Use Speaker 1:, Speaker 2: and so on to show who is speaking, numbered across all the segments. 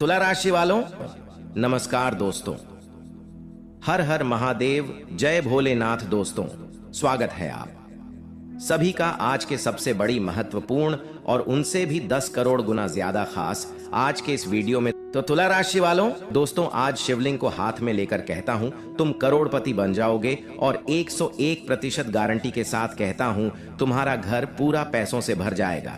Speaker 1: तुला राशि वालों, नमस्कार दोस्तों। हर हर महादेव, जय भोलेनाथ। दोस्तों, स्वागत है आप सभी का आज के सबसे बड़ी, महत्वपूर्ण और उनसे भी 10 करोड़ गुना ज्यादा खास आज के इस वीडियो में। तो तुला राशि वालों, दोस्तों, आज शिवलिंग को हाथ में लेकर कहता हूं, तुम करोड़पति बन जाओगे और 101% गारंटी के साथ कहता हूं, तुम्हारा घर पूरा पैसों से भर जाएगा।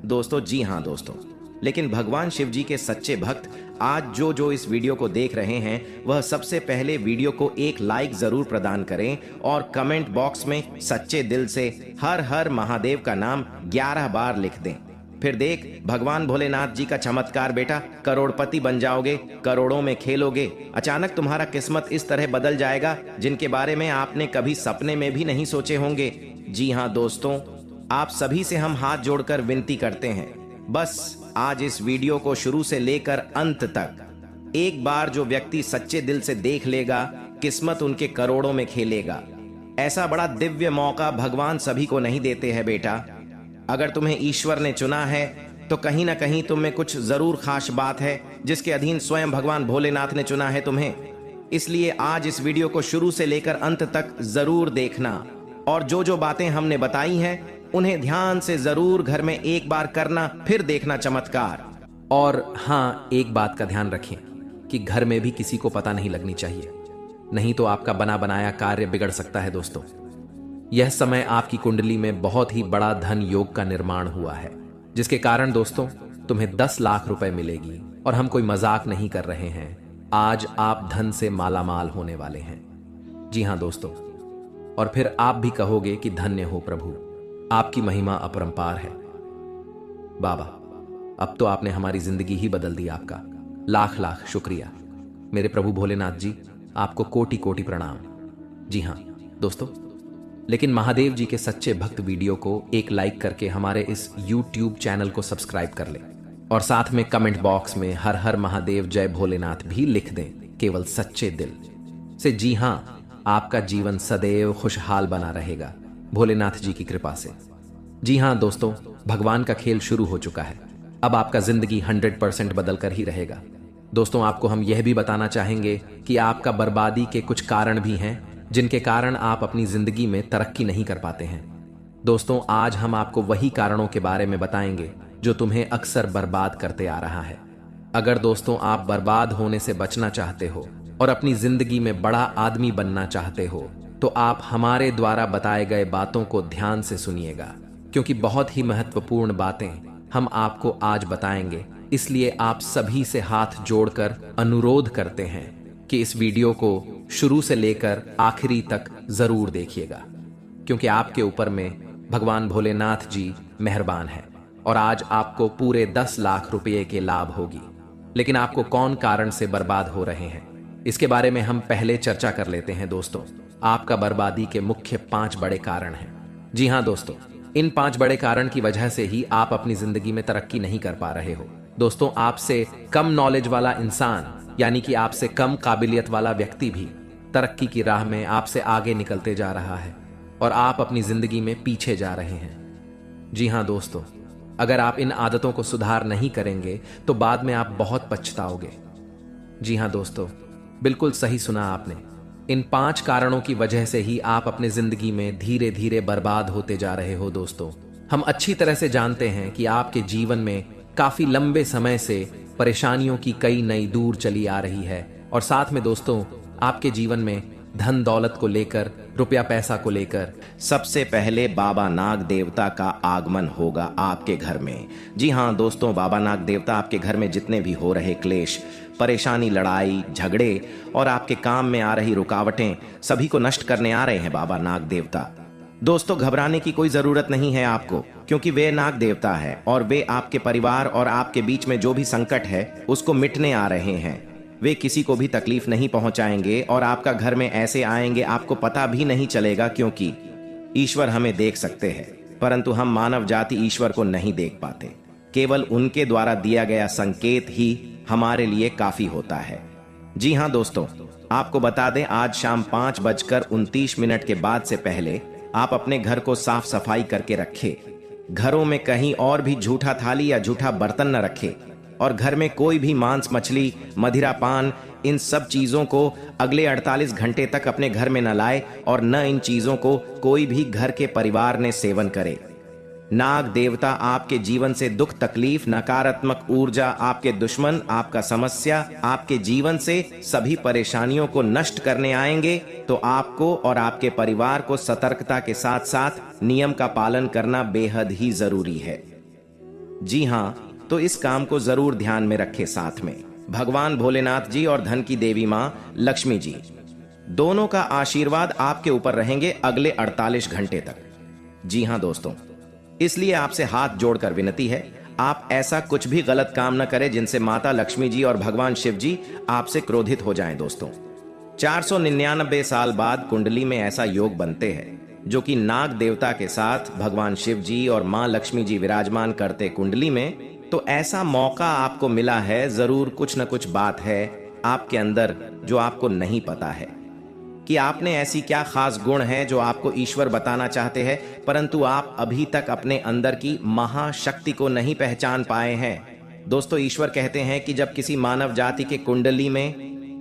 Speaker 1: दोस्तों, जी हां दोस्तों, लेकिन भगवान शिव जी के सच्चे भक्त आज जो इस वीडियो को देख रहे हैं, वह सबसे पहले वीडियो को एक लाइक जरूर प्रदान करें और कमेंट बॉक्स में सच्चे दिल से हर हर महादेव का नाम 11 बार लिख दें। फिर देख भगवान भोलेनाथ जी का चमत्कार बेटा, करोड़पति बन जाओगे, करोड़ों में खेलोगे। अचानक तुम्हारा किस्मत इस तरह बदल जाएगा जिनके बारे में आपने कभी सपने में भी नहीं सोचे होंगे। जी हाँ दोस्तों, आप सभी से हम हाथ जोड़कर विनती करते हैं, बस आज इस वीडियो को शुरू से लेकर अंत तक एक बार जो व्यक्ति सच्चे दिल से देख लेगा, किस्मत उनके करोड़ों में खेलेगा। ऐसा बड़ा दिव्य मौका भगवान सभी को नहीं देते हैं बेटा। अगर तुम्हें ईश्वर ने चुना है तो कहीं ना कहीं तुम में कुछ जरूर खास बात है जिसके अधीन स्वयं भगवान भोलेनाथ ने चुना है तुम्हें। इसलिए आज इस वीडियो को शुरू से लेकर अंत तक जरूर देखना और जो बातें हमने बताई हैं उन्हें ध्यान से जरूर घर में एक बार करना, फिर देखना चमत्कार।
Speaker 2: और हाँ, एक बात का ध्यान रखें कि घर में भी किसी को पता नहीं लगनी चाहिए, नहीं तो आपका बना बनाया कार्य बिगड़ सकता है। दोस्तों, यह समय आपकी कुंडली में बहुत ही बड़ा धन योग का निर्माण हुआ है, जिसके कारण दोस्तों तुम्हें 10 लाख रुपए मिलेगी। और हम कोई मजाक नहीं कर रहे हैं, आज आप धन से मालामाल होने वाले हैं। जी हाँ दोस्तों, और फिर आप भी कहोगे कि धन्य हो प्रभु, आपकी महिमा अपरंपार है। बाबा, अब तो आपने हमारी जिंदगी ही बदल दी। आपका लाख लाख शुक्रिया मेरे प्रभु भोलेनाथ जी, आपको कोटि कोटि प्रणाम। जी हाँ दोस्तों, लेकिन महादेव जी के सच्चे भक्त वीडियो को एक लाइक करके हमारे इस YouTube चैनल को सब्सक्राइब कर ले और साथ में कमेंट बॉक्स में हर हर महादेव जय भोलेनाथ भी लिख दें, केवल सच्चे दिल से। जी हाँ, आपका जीवन सदैव खुशहाल बना रहेगा भोलेनाथ जी की कृपा से। जी हाँ दोस्तों, भगवान का खेल शुरू हो चुका है। अब आपका जिंदगी 100% बदल कर ही रहेगा। दोस्तों, आपको हम यह भी बताना चाहेंगे कि आपका बर्बादी के कुछ कारण भी हैं जिनके कारण आप अपनी जिंदगी में तरक्की नहीं कर पाते हैं। दोस्तों, आज हम आपको वही कारणों के बारे में बताएंगे जो तुम्हें अक्सर बर्बाद करते आ रहा है। अगर दोस्तों आप बर्बाद होने से बचना चाहते हो और अपनी जिंदगी में बड़ा आदमी बनना चाहते हो, तो आप हमारे द्वारा बताए गए बातों को ध्यान से सुनिएगा, क्योंकि बहुत ही महत्वपूर्ण बातें हम आपको आज बताएंगे। इसलिए आप सभी से हाथ जोड़कर अनुरोध करते हैं कि इस वीडियो को शुरू से लेकर आखिरी तक जरूर देखिएगा, क्योंकि आपके ऊपर में भगवान भोलेनाथ जी मेहरबान है और आज आपको पूरे 10 लाख रुपए के लाभ होगी। लेकिन आपको कौन कारण से बर्बाद हो रहे हैं, इसके बारे में हम पहले चर्चा कर लेते हैं। दोस्तों, आपका बर्बादी के मुख्य 5 बड़े कारण हैं। जी हाँ दोस्तों, इन 5 बड़े कारण की वजह से ही आप अपनी जिंदगी में तरक्की नहीं कर पा रहे हो। दोस्तों, आपसे कम नॉलेज वाला इंसान, यानी कि आपसे कम काबिलियत वाला व्यक्ति भी तरक्की की राह में आपसे आगे निकलते जा रहा है और आप अपनी जिंदगी में पीछे जा रहे हैं। जी हाँ दोस्तों, अगर आप इन आदतों को सुधार नहीं करेंगे तो बाद में आप बहुत पछताओगे। जी हाँ दोस्तों, बिल्कुल सही सुना आपने। इन 5 कारणों की वजह से ही आप अपने जिंदगी में धीरे धीरे बर्बाद होते जा रहे हो। दोस्तों, हम अच्छी तरह से जानते हैं कि आपके जीवन में काफी लंबे समय से परेशानियों की कई नई दूर चली आ रही है और साथ में दोस्तों आपके जीवन में धन दौलत को लेकर, रुपया पैसा को लेकर
Speaker 1: सबसे पहले बाबा नाग देवता का आगमन होगा आपके घर में। जी हाँ दोस्तों, बाबा नाग देवता आपके घर में जितने भी हो रहे क्लेश, परेशानी, लड़ाई झगड़े और आपके काम में आ रही रुकावटें, सभी को नष्ट करने आ रहे हैं बाबा नाग देवता। दोस्तों, घबराने की कोई जरूरत नहीं है आपको, क्योंकि वे नाग देवता है और वे आपके परिवार और आपके बीच में जो भी संकट है उसको मिटने आ रहे हैं। वे किसी को भी तकलीफ नहीं पहुंचाएंगे और आपका घर में ऐसे आएंगे आपको पता भी नहीं चलेगा, क्योंकि ईश्वर हमें देख सकते हैं परंतु हम मानव जाति ईश्वर को नहीं देख पाते। केवल उनके द्वारा दिया गया संकेत ही हमारे लिए काफी होता है। जी हाँ दोस्तों, आपको बता दें, आज शाम 5:29 के बाद से पहले आप अपने घर को साफ सफाई करके रखें। घरों में कहीं और भी झूठा थाली या झूठा बर्तन न रखें और घर में कोई भी मांस मछली मदिरा पान इन सब चीजों को अगले 48 घंटे तक अपने घर में न लाए और न इन चीजों को कोई भी घर के परिवार ने सेवन करे। नाग देवता आपके जीवन से दुख तकलीफ नकारात्मक ऊर्जा आपके दुश्मन आपका समस्या आपके जीवन से सभी परेशानियों को नष्ट करने आएंगे। तो आपको और आपके परिवार को सतर्कता के साथ साथ नियम का पालन करना बेहद ही जरूरी है। जी हाँ, तो इस काम को जरूर ध्यान में रखें। साथ में भगवान भोलेनाथ जी और धन की देवी मां लक्ष्मी जी दोनों का आशीर्वाद आपके ऊपर रहेंगे अगले 48 घंटे तक। जी हाँ दोस्तों, इसलिए आपसे हाथ जोड़कर विनती है, आप ऐसा कुछ भी गलत काम न करें जिनसे माता लक्ष्मी जी और भगवान शिव जी आपसे क्रोधित हो जाएं। दोस्तों 499 साल बाद कुंडली में ऐसा योग बनते हैं जो कि नाग देवता के साथ भगवान शिव जी और मां लक्ष्मी जी विराजमान करते कुंडली में। तो ऐसा मौका आपको मिला है, जरूर कुछ न कुछ बात है आपके अंदर जो आपको नहीं पता है कि आपने ऐसी क्या खास गुण है जो आपको ईश्वर बताना चाहते हैं, परंतु आप अभी तक अपने अंदर की महाशक्ति को नहीं पहचान पाए हैं। दोस्तों ईश्वर कहते हैं कि जब किसी मानव जाति के कुंडली में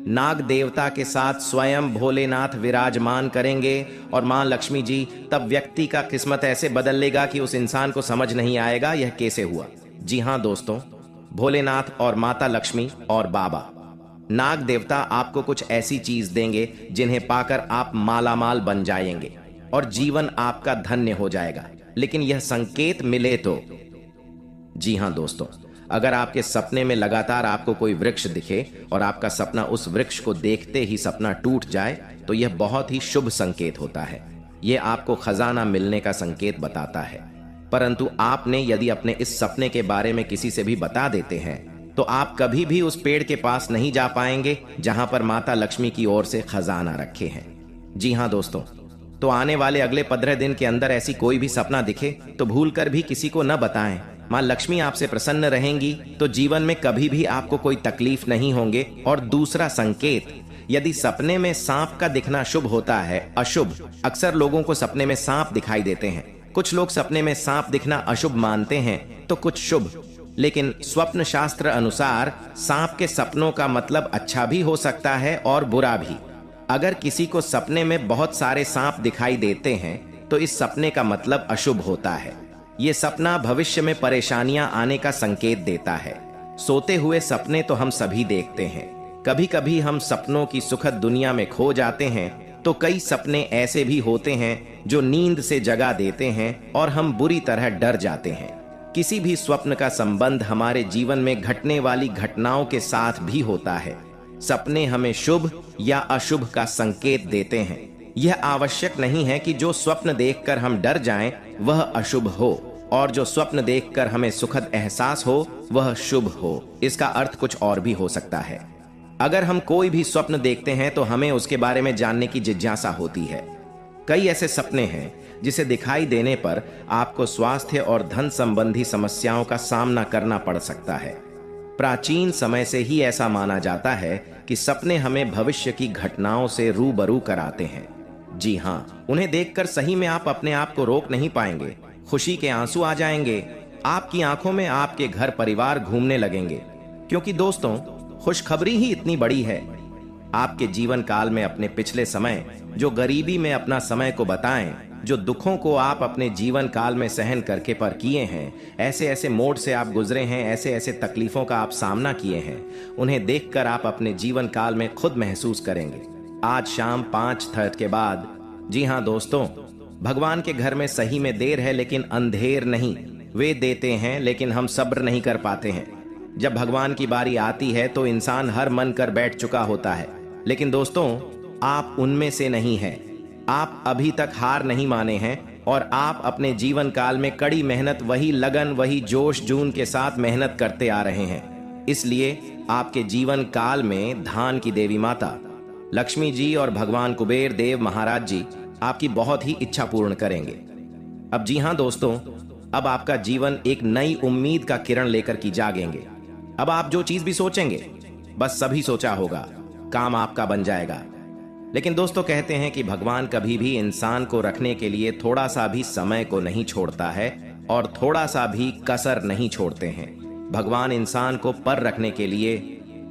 Speaker 1: नाग देवता के साथ स्वयं भोलेनाथ विराजमान करेंगे और मां लक्ष्मी जी, तब व्यक्ति का किस्मत ऐसे बदल लेगा कि उस इंसान को समझ नहीं आएगा यह कैसे हुआ। जी हाँ दोस्तों, भोलेनाथ और माता लक्ष्मी और बाबा नाग देवता आपको कुछ ऐसी चीज देंगे जिन्हें पाकर आप मालामाल बन जाएंगे और जीवन आपका धन्य हो जाएगा। लेकिन यह संकेत मिले तो। जी हाँ दोस्तों, अगर आपके सपने में लगातार आपको कोई वृक्ष दिखे और आपका सपना उस वृक्ष को देखते ही सपना टूट जाए तो यह बहुत ही शुभ संकेत होता है। यह आपको खजाना मिलने का संकेत बताता है। परंतु आपने यदि अपने इस सपने के बारे में किसी से भी बता देते हैं तो आप कभी भी उस पेड़ के पास नहीं जा पाएंगे जहां पर माता लक्ष्मी की ओर से खजाना रखे हैं। जी हाँ दोस्तों, तो आने वाले अगले 15 दिन के अंदर ऐसी कोई भी सपना दिखे तो भूलकर भी किसी को न बताएं। मां लक्ष्मी आपसे प्रसन्न रहेंगी तो जीवन में कभी भी आपको कोई तकलीफ नहीं होंगे। और दूसरा संकेत, यदि सपने में सांप का दिखना शुभ होता है अशुभ, अक्सर लोगों को सपने में सांप दिखाई देते हैं। कुछ लोग सपने में सांप दिखना अशुभ मानते हैं तो कुछ शुभ, लेकिन स्वप्न शास्त्र अनुसार सांप के सपनों का मतलब अच्छा भी हो सकता है और बुरा भी। अगर किसी को सपने में बहुत सारे सांप दिखाई देते हैं तो इस सपने का मतलब अशुभ होता है। ये सपना भविष्य में परेशानियां आने का संकेत देता है। सोते हुए सपने तो हम सभी देखते हैं। कभी कभी हम सपनों की सुखद दुनिया में खो जाते हैं तो कई सपने ऐसे भी होते हैं जो नींद से जगा देते हैं और हम बुरी तरह डर जाते हैं। किसी भी स्वप्न का संबंध हमारे जीवन में घटने वाली घटनाओं के साथ भी होता है। सपने हमें शुभ या अशुभ का संकेत देते हैं। यह आवश्यक नहीं है कि जो स्वप्न देखकर हम डर जाएं वह अशुभ हो और जो स्वप्न देखकर हमें सुखद एहसास हो वह शुभ हो। इसका अर्थ कुछ और भी हो सकता है। अगर हम कोई भी स्वप्न देखते हैं तो हमें उसके बारे में जानने की जिज्ञासा होती है। कई ऐसे सपने हैं जिसे दिखाई देने पर आपको स्वास्थ्य और धन संबंधी समस्याओं का सामना करना पड़ सकता है। प्राचीन समय से ही ऐसा माना जाता है कि सपने हमें भविष्य की घटनाओं से रूबरू कराते हैं। जी हाँ, उन्हें देखकर सही में आप अपने आप को रोक नहीं पाएंगे। खुशी के आंसू आ जाएंगे। आपकी आंखों में आपके घर परिवार घूमने लगेंगे, क्योंकि दोस्तों खुशखबरी ही इतनी बड़ी है। आपके जीवन काल में अपने पिछले समय, जो गरीबी में अपना समय को बताएं, जो दुखों को आप अपने जीवन काल में सहन करके पर किए हैं, ऐसे ऐसे मोड़ से आप गुजरे हैं, ऐसे ऐसे तकलीफों का आप सामना किए हैं, उन्हें देखकर आप अपने जीवन काल में खुद महसूस करेंगे। आज शाम 5:30 के बाद, जी हाँ दोस्तों, भगवान के घर में सही में देर है लेकिन अंधेर नहीं। वे देते हैं लेकिन हम सब्र नहीं कर पाते हैं। जब भगवान की बारी आती है तो इंसान हर मन कर बैठ चुका होता है। लेकिन दोस्तों, आप उनमें से नहीं हैं। आप अभी तक हार नहीं माने हैं और आप अपने जीवन काल में कड़ी मेहनत, वही लगन, वही जोश जून के साथ मेहनत करते आ रहे हैं। इसलिए आपके जीवन काल में धान की देवी माता लक्ष्मी जी और भगवान कुबेर देव महाराज जी आपकी बहुत ही इच्छा पूर्ण करेंगे। अब जी हाँ दोस्तों, अब आपका जीवन एक नई उम्मीद का किरण लेकर की जागेंगे। अब आप जो चीज भी सोचेंगे, बस सभी सोचा होगा, काम आपका बन जाएगा। लेकिन दोस्तों कहते हैं कि भगवान कभी भी इंसान को रखने के लिए थोड़ा सा भी समय को नहीं छोड़ता है और थोड़ा सा भी कसर नहीं छोड़ते हैं। भगवान इंसान को पर रखने के लिए।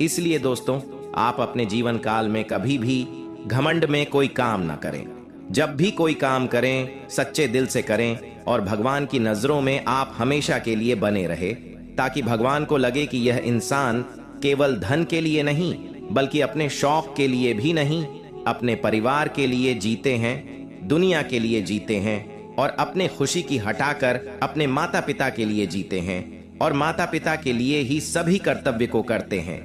Speaker 1: इसलिए दोस्तों, आप अपने जीवन काल में कभी भी घमंड में कोई काम ना करें। जब भी कोई काम करें, सच्चे दिल से करें और भगवान की नजरों में आप हमेशा के लिए बने रहे, ताकि भगवान को लगे कि यह इंसान केवल धन के लिए नहीं, बल्कि अपने शौक के लिए भी नहीं, अपने परिवार के लिए जीते हैं, दुनिया के लिए जीते हैं और अपने खुशी की हटाकर अपने माता पिता के लिए जीते हैं और माता पिता के लिए ही सभी कर्तव्य को करते हैं।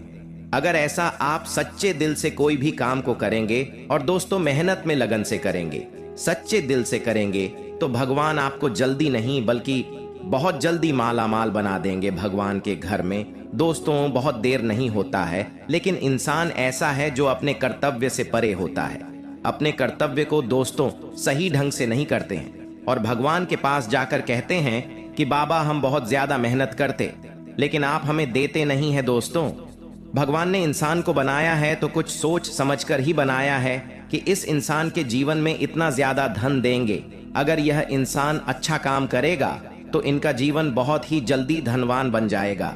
Speaker 1: अगर ऐसा आप सच्चे दिल से कोई भी काम को करेंगे और दोस्तों मेहनत में लगन से करेंगे, सच्चे दिल से करेंगे, तो भगवान आपको जल्दी नहीं बल्कि बहुत जल्दी माला माल बना देंगे भगवान के घर में। दोस्तों, बहुत देर नहीं होता है, लेकिन इंसान ऐसा है जो अपने कर्तव्य से परे होता है। अपने कर्तव्य को दोस्तों सही ढंग से नहीं करते हैं और भगवान के पास जाकर कहते हैं कि बाबा हम बहुत ज्यादा मेहनत करते, लेकिन आप हमें देते नहीं है। दोस्तों, भगवान ने इंसान को बनाया है तो कुछ सोच समझकर ही बनाया है कि इस इंसान के जीवन में इतना ज्यादा धन देंगे। अगर यह इंसान अच्छा काम करेगा तो इनका जीवन बहुत ही जल्दी धनवान बन जाएगा।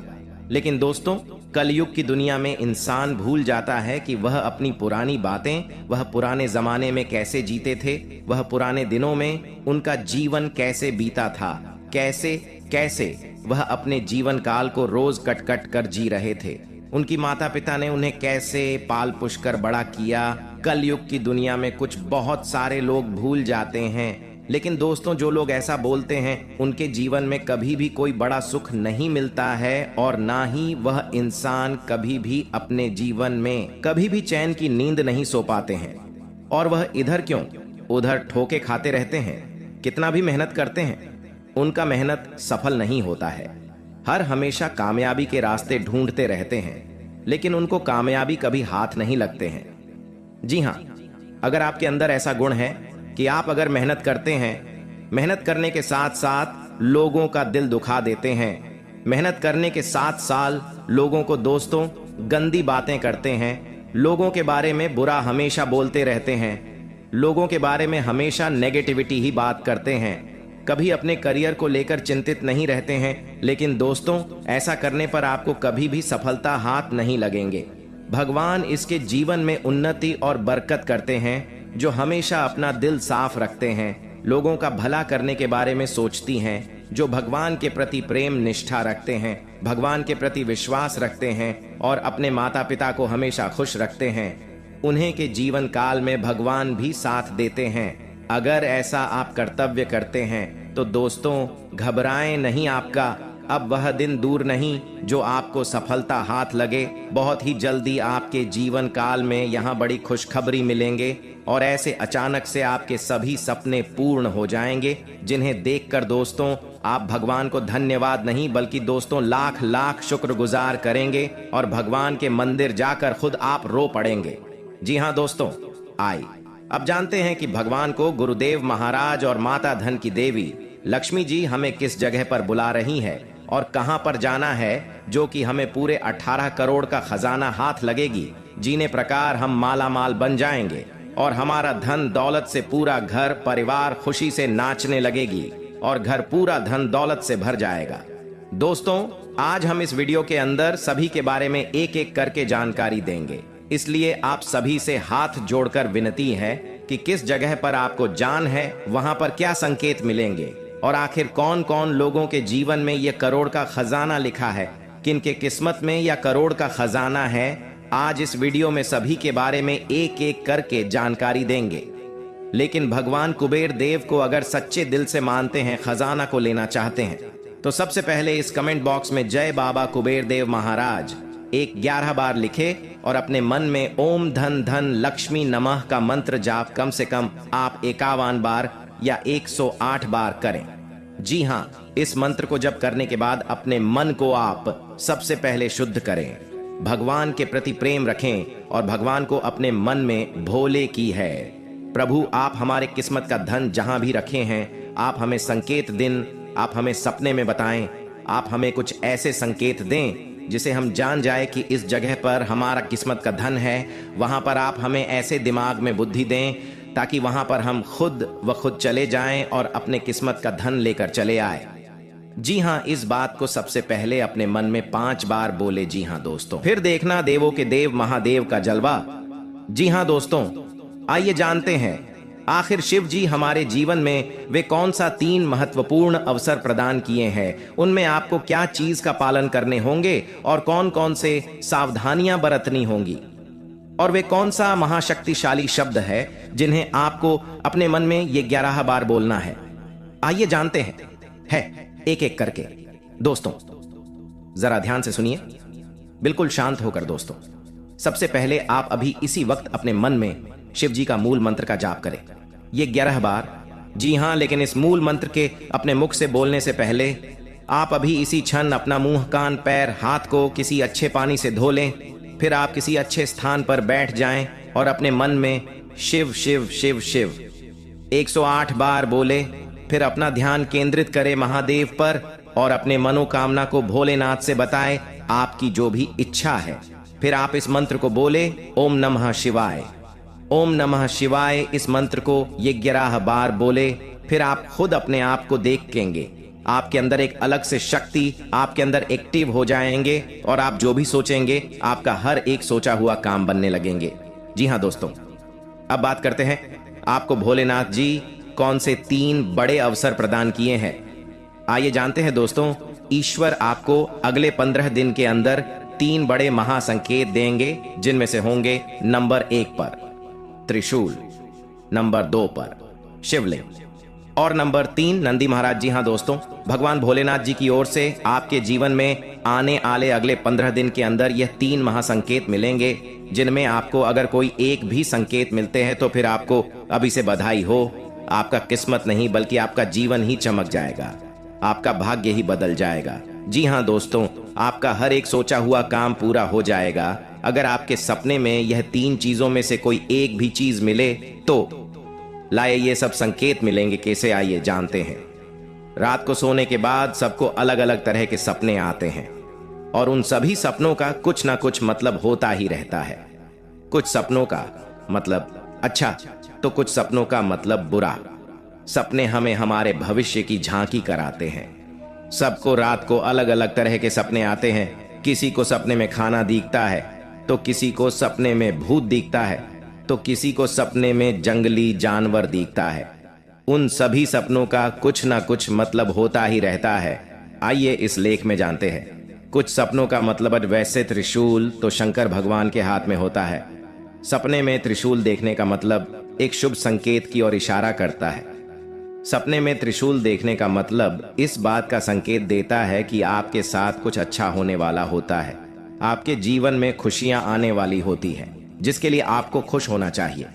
Speaker 1: लेकिन दोस्तों, कलयुग की दुनिया में इंसान भूल जाता है कि वह अपनी पुरानी बातें, वह पुराने जमाने में कैसे जीते थे, वह पुराने दिनों में उनका जीवन कैसे बीता था, कैसे कैसे वह अपने जीवन काल को रोज कट कट कर जी रहे थे। उनकी माता पिता ने उन्हें कैसे पाल पोष कर बड़ा किया। कलयुग की दुनिया में कुछ बहुत सारे लोग भूल जाते हैं। लेकिन दोस्तों, जो लोग ऐसा बोलते हैं उनके जीवन में कभी भी कोई बड़ा सुख नहीं मिलता है और ना ही वह इंसान कभी भी अपने जीवन में कभी भी चैन की नींद नहीं सो पाते हैं। और वह इधर क्यों उधर ठोके खाते रहते हैं। कितना भी मेहनत करते हैं, उनका मेहनत सफल नहीं होता है। हर हमेशा कामयाबी के रास्ते ढूंढते रहते हैं, लेकिन उनको कामयाबी कभी हाथ नहीं लगते हैं। जी हाँ, अगर आपके अंदर ऐसा गुण है कि आप अगर मेहनत करते हैं, मेहनत करने के साथ साथ लोगों का दिल दुखा देते हैं, मेहनत करने के साथ साथ लोगों को दोस्तों गंदी बातें करते हैं, लोगों के बारे में बुरा हमेशा बोलते रहते हैं, लोगों के बारे में हमेशा नेगेटिविटी ही बात करते हैं, कभी अपने करियर को लेकर चिंतित नहीं रहते हैं, लेकिन दोस्तों ऐसा करने पर आपको कभी भी सफलता हाथ नहीं लगेंगे। भगवान इसके जीवन में उन्नति और बरकत करते हैं जो हमेशा अपना दिल साफ रखते हैं, लोगों का भला करने के बारे में सोचती हैं, जो भगवान के प्रति प्रेम निष्ठा रखते हैं, भगवान के प्रति विश्वास रखते हैं और अपने माता पिता को हमेशा खुश रखते हैं। उन्हें के जीवन काल में भगवान भी साथ देते हैं। अगर ऐसा आप कर्तव्य करते हैं तो दोस्तों घबराएं नहीं, आपका अब वह दिन दूर नहीं जो आपको सफलता हाथ लगे। बहुत ही जल्दी आपके जीवन काल में यहाँ बड़ी खुशखबरी मिलेंगे और ऐसे अचानक से आपके सभी सपने पूर्ण हो जाएंगे, जिन्हें देखकर दोस्तों आप भगवान को धन्यवाद नहीं बल्कि दोस्तों लाख लाख शुक्रगुजार करेंगे और भगवान के मंदिर जाकर खुद आप रो पड़ेंगे। जी हाँ दोस्तों, आइए अब जानते हैं कि भगवान को गुरुदेव महाराज और माता धन की देवी लक्ष्मी जी हमें किस जगह पर बुला रही है और कहां पर जाना है, जो कि हमें पूरे 18 करोड़ का खजाना हाथ लगेगी, जीने प्रकार हम माला माल बन जाएंगे और हमारा धन दौलत से पूरा घर परिवार खुशी से नाचने लगेगी और घर पूरा धन दौलत से भर जाएगा। दोस्तों, आज हम इस वीडियो के अंदर सभी के बारे में एक एक करके जानकारी देंगे, इसलिए आप सभी से हाथ जोड़कर विनती है कि किस जगह पर आपको जान है, वहां पर क्या संकेत मिलेंगे और आखिर कौन कौन लोगों के जीवन में यह करोड़ का खजाना लिखा है, किनके किस्मत में यह करोड़ का खजाना है। आज इस वीडियो में सभी के बारे में एक एक करके जानकारी देंगे। लेकिन भगवान कुबेर देव को अगर सच्चे दिल से मानते हैं, खजाना को लेना चाहते हैं, तो सबसे पहले इस कमेंट बॉक्स में जय बाबा कुबेर देव महाराज 11 बार लिखे और अपने मन में ओम धन धन लक्ष्मी नमः का मंत्र जाप कम से कम आप 51 बार या 108 बार करें। जी हाँ, इस मंत्र को जप करने के बाद अपने मन को आप सबसे पहले शुद्ध करें, भगवान के प्रति प्रेम रखें और भगवान को अपने मन में भोले की है। प्रभु, आप हमारे किस्मत का धन जहां भी रखे हैं, आप हमें संकेत दिन, आप हमें सपने में बताएं, आप हमें कुछ ऐसे संकेत दें जिसे हम जान जाए कि इस जगह पर हमारा किस्मत का धन है। वहां पर आप हमें ऐसे दिमाग में बुद्धि दें ताकि वहां पर हम खुद व खुद चले जाएं और अपने किस्मत का धन लेकर चले आए। जी हाँ, इस बात को सबसे पहले अपने मन में 5 बार बोले। जी हाँ दोस्तों, फिर देखना देवों के देव महादेव का जलवा। जी हाँ दोस्तों, आइए जानते हैं आखिर शिव जी हमारे जीवन में वे कौन सा 3 महत्वपूर्ण अवसर प्रदान किए हैं, उनमें आपको क्या चीज का पालन करने होंगे और कौन कौन से सावधानियां बरतनी होंगी, और वे कौन सा महाशक्तिशाली शब्द है जिन्हें आपको अपने मन में ये 11 बार बोलना है। आइए जानते हैं एक एक करके। दोस्तों जरा ध्यान से सुनिए, बिल्कुल शांत होकर दोस्तों। सबसे पहले आप अभी इसी वक्त अपने मन में शिव जी का मूल मंत्र का जाप करें, ये 11 बार। जी हाँ, लेकिन इस मूल मंत्र के अपने मुख से बोलने से पहले आप अभी इसी क्षण अपना मुंह, कान, पैर, हाथ को किसी अच्छे पानी से धो लें। फिर आप किसी अच्छे स्थान पर बैठ जाएं और अपने मन में शिव शिव शिव शिव 108 बार बोले। फिर अपना ध्यान केंद्रित करें महादेव पर और अपने मनोकामना को भोलेनाथ से बताएं, आपकी जो भी इच्छा है। फिर आप इस मंत्र को बोले, ओम नमः शिवाय, ओम नमः शिवाय। इस मंत्र को ये 11 बार बोले। फिर आप खुद अपने आप को देखेंगे, आपके अंदर एक अलग से शक्ति आपके अंदर एक्टिव हो जाएंगे और आप जो भी सोचेंगे आपका हर एक सोचा हुआ काम बनने लगेंगे। जी हाँ दोस्तों, अब बात करते हैं आपको भोलेनाथ जी कौन से 3 बड़े अवसर प्रदान किए हैं। आइए जानते हैं दोस्तों। ईश्वर आपको अगले 15 दिन के अंदर 3 बड़े महासंकेत देंगे, जिनमें से होंगे नंबर 1 पर त्रिशूल, नंबर 2 पर शिवलिंग और नंबर 3 नंदी महाराज। जी हाँ दोस्तों, भगवान भोलेनाथ जी की ओर से आपके जीवन में आने वाले अगले 15 दिन के अंदर यह 3 महासंकेत मिलेंगे, जिनमें आपको अगर कोई एक भी संकेत मिलते हैं तो फिर आपको अभी से बधाई हो। आपका किस्मत नहीं बल्कि आपका जीवन ही चमक जाएगा, आपका भाग्य ही बदल जाएगा। जी हाँ दोस्तों, आपका हर एक सोचा हुआ काम पूरा हो जाएगा। अगर आपके सपने में यह 3 चीजों में से कोई एक भी चीज मिले तो लाए ये सब संकेत मिलेंगे। कैसे, आइए जानते हैं। रात को सोने के बाद सबको अलग अलग तरह के सपने आते हैं और उन सभी सपनों का कुछ ना कुछ मतलब होता ही रहता है। कुछ सपनों का मतलब अच्छा तो कुछ सपनों का मतलब बुरा। सपने हमें हमारे भविष्य की झांकी कराते हैं। सबको रात को अलग अलग तरह के सपने आते हैं। किसी को सपने में खाना दिखता है, तो किसी को सपने में भूत दिखता है, तो किसी को सपने में जंगली जानवर दिखता है। उन सभी सपनों का कुछ ना कुछ मतलब होता ही रहता है। आइए इस लेख में जानते हैं। कुछ सपनों का मतलब वैसे त्रिशूल तो शंकर भगवान के हाथ में होता है। सपने में त्रिशूल देखने का मतलब एक शुभ संकेत की ओर इशारा करता है। सपने में त्रिशूल देखने का मतलब इस बात का संकेत देता है कि आपके साथ कुछ अच्छा होने वाला होता है। आपके जीवन में खुशियां आने वाली होती हैं, जिसके लिए आपको खुश होना चाहिए।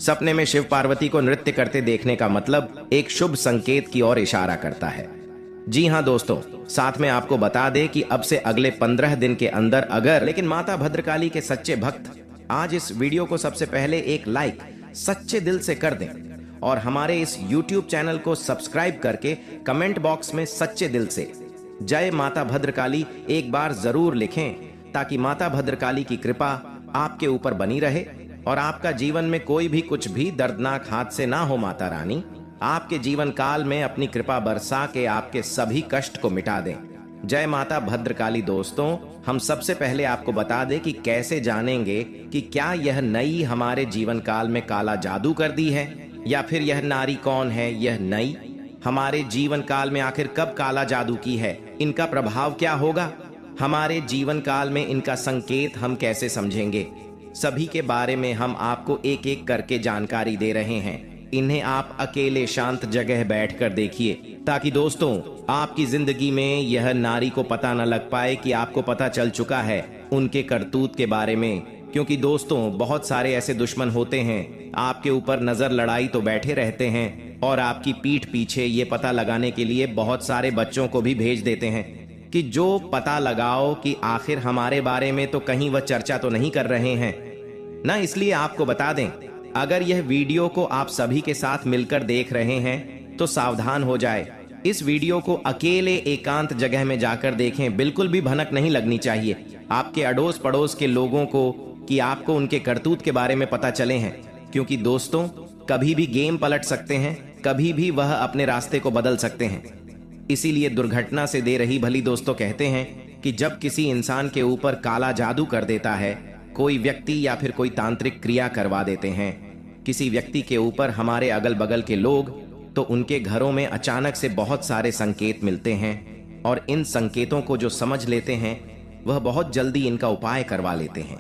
Speaker 1: सपने में शिव पार्वती को नृत्य करते देखने का मतलब एक शुभ संकेत की ओर इशारा करता है। जी हाँ दोस्तों, साथ में आपको बता दें कि अब से अगले 15 दिन के अंदर अगर लेकिन माता भद्रकाली के सच्चे भक्त आज इस वीडियो को सबसे पहले एक लाइक सच्चे दिल से कर दें और हमारे इस YouTube चैनल को सब्सक्राइब करके कमेंट बॉक्स में सच्चे दिल से जय माता भद्रकाली एक बार जरूर लिखें, ताकि माता भद्रकाली की कृपा आपके ऊपर बनी रहे और आपका जीवन में कोई भी कुछ भी दर्दनाक हादसे ना हो। माता रानी आपके जीवन काल में अपनी कृपा बरसा के आपके सभी कष्ट को मिटा दें। जय माता भद्रकाली। दोस्तों, हम सबसे पहले आपको बता दें कि कैसे जानेंगे कि क्या यह नई हमारे जीवन काल में काला जादू कर दी है, या फिर यह नारी कौन है। यह नई हमारे जीवन काल में आखिर कब काला जादू की है, इनका प्रभाव क्या होगा, हमारे जीवन काल में इनका संकेत हम कैसे समझेंगे, सभी के बारे में हम आपको एक एक करके जानकारी दे रहे हैं। इन्हें आप अकेले शांत जगह बैठकर देखिए, ताकि दोस्तों आपकी जिंदगी में यह नारी को पता न लग पाए कि आपको पता चल चुका है उनके करतूत के बारे में। क्योंकि दोस्तों बहुत सारे ऐसे दुश्मन होते हैं, आपके ऊपर नजर लड़ाई तो बैठे रहते हैं और आपकी पीठ पीछे ये पता लगाने के लिए बहुत सारे बच्चों को भी भेज देते हैं कि जो पता लगाओ कि आखिर हमारे बारे में तो कहीं वह चर्चा तो नहीं कर रहे हैं ना। इसलिए आपको बता दें, अगर यह वीडियो को आप सभी के साथ मिलकर देख रहे हैं तो सावधान हो जाए। इस वीडियो को अकेले एकांत जगह में जाकर देखें, बिल्कुल भी भनक नहीं लगनी चाहिए आपके अड़ोस पड़ोस के लोगों को कि आपको उनके करतूत के बारे में पता चले हैं। क्योंकि दोस्तों कभी भी गेम पलट सकते हैं, कभी भी वह अपने रास्ते को बदल सकते हैं। इसीलिए दुर्घटना से दे रही भली दोस्तों कहते हैं कि जब किसी इंसान के ऊपर काला जादू कर देता है, कोई व्यक्ति या फिर कोई तांत्रिक क्रिया करवा देते हैं किसी व्यक्ति के ऊपर हमारे अगल बगल के लोग, तो उनके घरों में अचानक से बहुत सारे संकेत मिलते हैं और इन संकेतों को जो समझ लेते हैं वह बहुत जल्दी इनका उपाय करवा लेते हैं।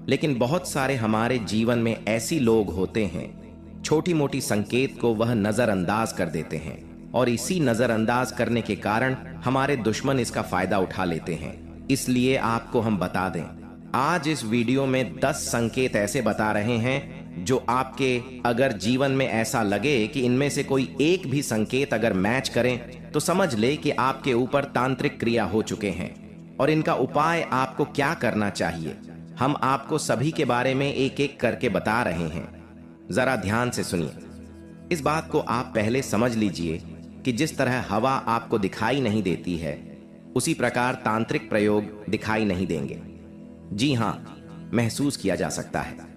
Speaker 1: लेकिन बहुत सारे हमारे जीवन में ऐसी लोग होते हैं, छोटी मोटी संकेत को वह नजरअंदाज कर देते हैं और इसी नजरअंदाज करने के कारण हमारे दुश्मन इसका फायदा उठा लेते हैं। इसलिए आपको हम बता दें, आज इस वीडियो में 10 संकेत ऐसे बता रहे हैं जो आपके अगर जीवन में ऐसा लगे कि इनमें से कोई एक भी संकेत अगर मैच करें तो समझ ले कि आपके ऊपर तांत्रिक क्रिया हो चुके हैं और इनका उपाय आपको क्या करना चाहिए हम आपको सभी के बारे में एक एक करके बता रहे हैं। जरा ध्यान से सुनिए। इस बात को आप पहले समझ लीजिए कि जिस तरह हवा आपको दिखाई नहीं देती है, उसी प्रकार तांत्रिक प्रयोग दिखाई नहीं देंगे। जी हां, महसूस किया जा सकता है।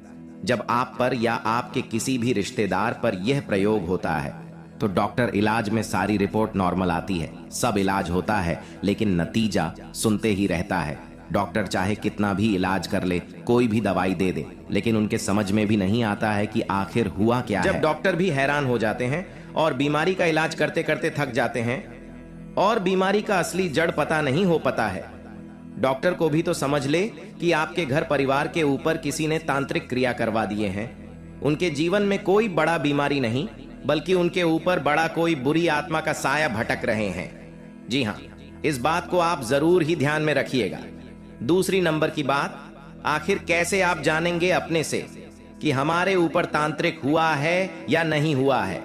Speaker 1: जब आप पर या आपके किसी भी रिश्तेदार पर यह प्रयोग होता है तो डॉक्टर इलाज में सारी रिपोर्ट नॉर्मल आती है, सब इलाज होता है, लेकिन नतीजा सुनते ही रहता है। डॉक्टर चाहे कितना भी इलाज कर ले, कोई भी दवाई दे दे, लेकिन उनके समझ में भी नहीं आता है कि आखिर हुआ क्या है। जब डॉक्टर भी हैरान हो जाते हैं और बीमारी का इलाज करते करते थक जाते हैं और बीमारी का असली जड़ पता नहीं हो पाता है। डॉक्टर को भी तो समझ ले कि आपके घर परिवार के ऊपर किसी ने तांत्रिक क्रिया करवा दिए हैं। उनके जीवन में कोई बड़ा बीमारी नहीं, बल्कि उनके ऊपर बड़ा कोई बुरी आत्मा का साया भटक रहे हैं। जी हां, इस बात को आप जरूर ही ध्यान में रखिएगा। दूसरी नंबर की बात, आखिर कैसे आप जानेंगे अपने से कि हमारे ऊपर तांत्रिक हुआ है या नहीं हुआ है?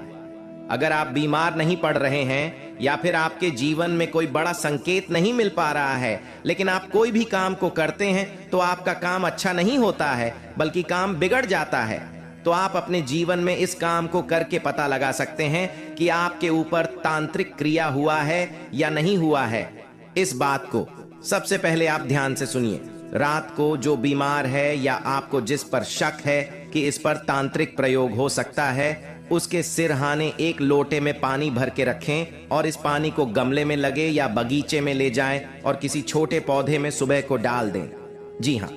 Speaker 1: अगर आप बीमार नहीं पड़ रहे हैं या फिर आपके जीवन में कोई बड़ा संकेत नहीं मिल पा रहा है, लेकिन आप कोई भी काम को करते हैं तो आपका काम अच्छा नहीं होता है, बल्कि काम बिगड़ जाता है, तो आप अपने जीवन में इस काम को करके पता लगा सकते हैं कि आपके ऊपर तांत्रिक क्रिया हुआ है या नहीं हुआ है। इस बात को सबसे पहले आप ध्यान से सुनिए। रात को जो बीमार है या आपको जिस पर शक है कि इस पर तांत्रिक प्रयोग हो सकता है, उसके सिरहाने एक लोटे में पानी भर के रखें और इस पानी को गमले में लगे या बगीचे में ले जाएं और किसी छोटे पौधे में सुबह को डाल दें। जी हां,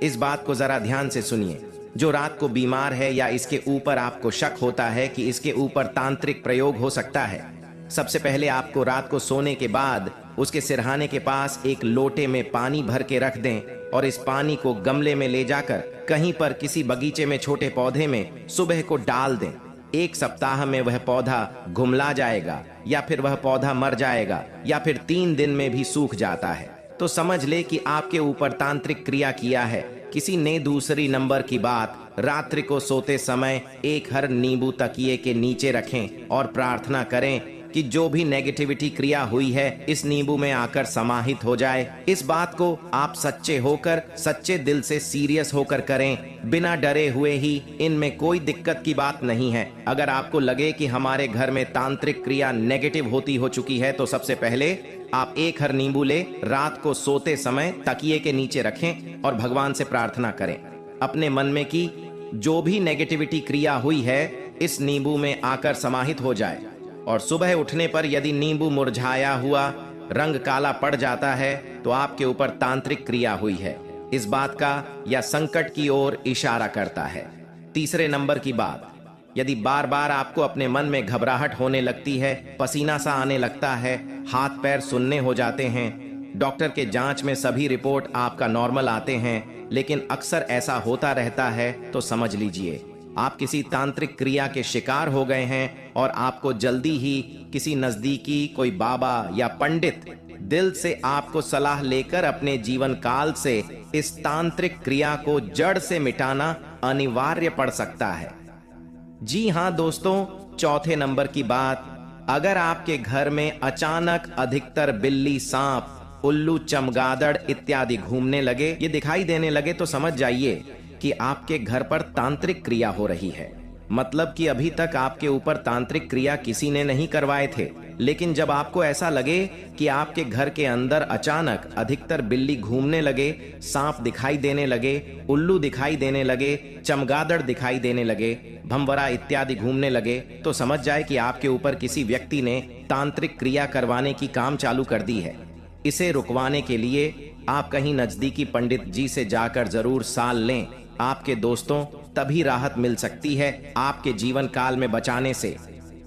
Speaker 1: इस बात को जरा ध्यान से सुनिए। जो रात को बीमार है या इसके ऊपर आपको शक होता है कि इसके ऊपर तांत्रिक प्रयोग हो सकता है, सबसे पहले आपको रात को सोने के बाद उसके सिरहाने के पास एक लोटे में पानी भर के रख दें और इस पानी को गमले में ले जाकर कहीं पर किसी बगीचे में छोटे पौधे में सुबह को डाल दें। 1 सप्ताह में वह पौधा घुमला जाएगा या फिर वह पौधा मर जाएगा या फिर 3 दिन में भी सूख जाता है, तो समझ ले कि आपके ऊपर तांत्रिक क्रिया किया है किसी ने। दूसरी नंबर की बात, रात्रि को सोते समय एक हर नींबू तकिए के नीचे रखें और प्रार्थना करें कि जो भी नेगेटिविटी क्रिया हुई है इस नींबू में आकर समाहित हो जाए। इस बात को आप सच्चे होकर, सच्चे दिल से सीरियस होकर करें, बिना डरे हुए ही। इनमें कोई दिक्कत की बात नहीं है। अगर आपको लगे कि हमारे घर में तांत्रिक क्रिया नेगेटिव होती हो चुकी है, तो सबसे पहले आप एक हर नींबू ले, रात को सोते समय तकिए के नीचे रखें और भगवान से प्रार्थना करें अपने मन में कि जो भी नेगेटिविटी क्रिया हुई है इस नींबू में आकर समाहित हो जाए। और सुबह उठने पर यदि नींबू मुरझाया हुआ, रंग काला पड़ जाता है, तो आपके ऊपर तांत्रिक क्रिया हुई है, इस बात का या संकट की ओर इशारा करता है। तीसरे नंबर की बात, यदि बार बार आपको अपने मन में घबराहट होने लगती है, पसीना सा आने लगता है, हाथ पैर सुन्ने हो जाते हैं, डॉक्टर के जांच में सभी रिपोर्ट आपका नॉर्मल आते हैं, लेकिन अक्सर ऐसा होता रहता है, तो समझ लीजिए आप किसी तांत्रिक क्रिया के शिकार हो गए हैं और आपको जल्दी ही किसी नजदीकी कोई बाबा या पंडित दिल से आपको सलाह लेकर अपने जीवन काल से इस तांत्रिक क्रिया को जड़ से मिटाना अनिवार्य पड़ सकता है। जी हां दोस्तों, चौथे नंबर की बात, अगर आपके घर में अचानक अधिकतर बिल्ली, सांप, उल्लू, चमगादड़ इत्यादि घूमने लगे, ये दिखाई देने लगे, तो समझ जाइए कि आपके घर पर तांत्रिक क्रिया हो रही है। मतलब कि अभी तक आपके ऊपर तांत्रिक क्रिया किसी ने नहीं करवाए थे, लेकिन जब आपको ऐसा लगे कि आपके घर के अंदर अचानक अधिकतर बिल्ली घूमने लगे, सांप दिखाई देने लगे, उल्लू दिखाई देने लगे, चमगादड़ दिखाई देने लगे, भंवरा इत्यादि घूमने लगे, तो समझ जाए कि आपके ऊपर किसी व्यक्ति ने तांत्रिक क्रिया करवाने की काम चालू कर दी है। इसे रुकवाने के लिए आप कहीं नजदीकी पंडित जी से जाकर जरूर साल लें। आपके दोस्तों तभी राहत मिल सकती है आपके जीवन काल में बचाने से।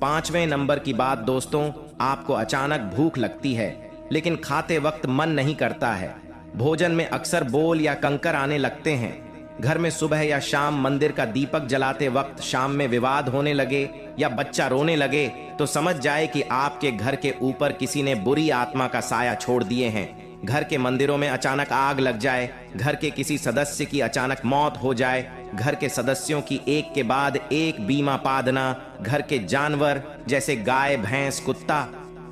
Speaker 1: 5वें नंबर की बात दोस्तों, आपको अचानक भूख लगती है लेकिन खाते वक्त मन नहीं करता है। भोजन में अक्सर बोल या कंकर आने लगते हैं। घर में सुबह या शाम मंदिर का दीपक जलाते वक्त शाम में विवाद होने लगे या बच्चा रोने लगे, तो समझ जाए कि आपके घर के ऊपर किसी ने बुरी आत्मा का साया छोड़ दिए हैं। घर के मंदिरों में अचानक आग लग जाए, घर के किसी सदस्य की अचानक मौत हो जाए, घर के सदस्यों की एक के बाद एक बीमा पादना, घर के जानवर जैसे गाय, भैंस, कुत्ता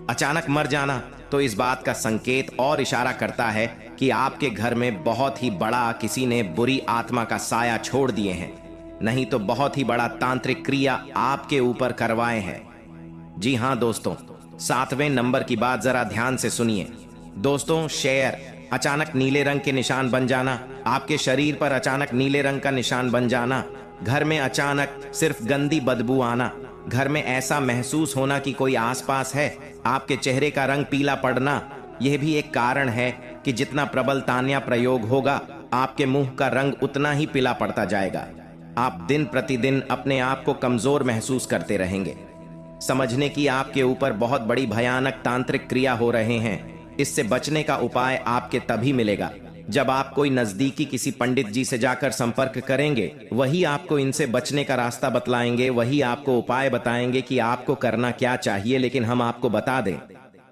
Speaker 1: अचानक मर जाना, तो इस बात का संकेत और इशारा करता है कि आपके घर में बहुत ही बड़ा किसी ने बुरी आत्मा का साया छोड़ दिए हैं, नहीं तो बहुत ही बड़ा तांत्रिक क्रिया आपके ऊपर करवाए हैं। जी हाँ दोस्तों, 7वें नंबर की बात जरा ध्यान से सुनिए। दोस्तों, शेर अचानक नीले रंग के निशान बन जाना, आपके शरीर पर अचानक नीले रंग का निशान बन जाना, घर में अचानक सिर्फ गंदी बदबू आना, घर में ऐसा महसूस होना कि कोई आसपास है, आपके चेहरे का रंग पीला पड़ना, यह भी एक कारण है कि जितना प्रबल तान्या प्रयोग होगा आपके मुंह का रंग उतना ही पीला पड़ता जाएगा। आप दिन प्रतिदिन अपने आप को कमजोर महसूस करते रहेंगे। समझने की आपके ऊपर बहुत बड़ी भयानक तांत्रिक क्रिया हो रहे हैं। इससे बचने का उपाय आपके तभी मिलेगा जब आप कोई नजदीकी किसी पंडित जी से जाकर संपर्क करेंगे। वही आपको इनसे बचने का रास्ता बतलाएंगे, वही आपको उपाय बताएंगे कि आपको करना क्या चाहिए। लेकिन हम आपको बता दें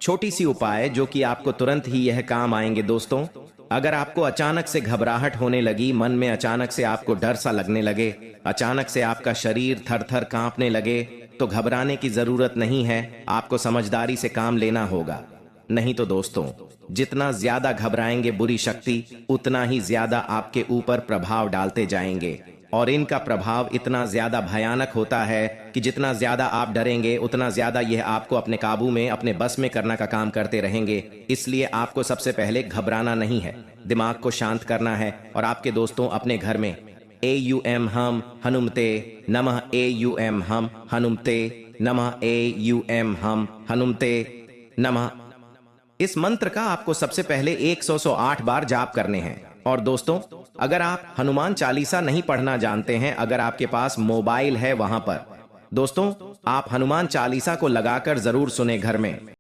Speaker 1: छोटी सी उपाय जो कि आपको तुरंत ही यह काम आएंगे। दोस्तों, अगर आपको अचानक से घबराहट होने लगी, मन में अचानक से आपको डर सा लगने लगे, अचानक से आपका शरीर थर थर कांपने लगे, तो घबराने की जरूरत नहीं है, आपको समझदारी से काम लेना होगा। नहीं तो दोस्तों, जितना ज्यादा घबराएंगे बुरी शक्ति उतना ही ज्यादा आपके ऊपर प्रभाव डालते जाएंगे, और इनका प्रभाव इतना ज्यादा भयानक होता है कि जितना ज्यादा आप डरेंगे उतना ज्यादा यह आपको अपने काबू में, अपने बस में करना का काम करते रहेंगे। इसलिए आपको सबसे पहले घबराना नहीं है, दिमाग को शांत करना है। और आपके दोस्तों अपने घर में AUM हम हनुमते नमः, AUM हम हनुमते नमः, AUM हम हनुमते नमः, इस मंत्र का आपको सबसे पहले 108 बार जाप करने हैं। और दोस्तों, अगर आप हनुमान चालीसा नहीं पढ़ना जानते हैं, अगर आपके पास मोबाइल है वहां पर दोस्तों आप हनुमान चालीसा को लगाकर जरूर सुने घर में।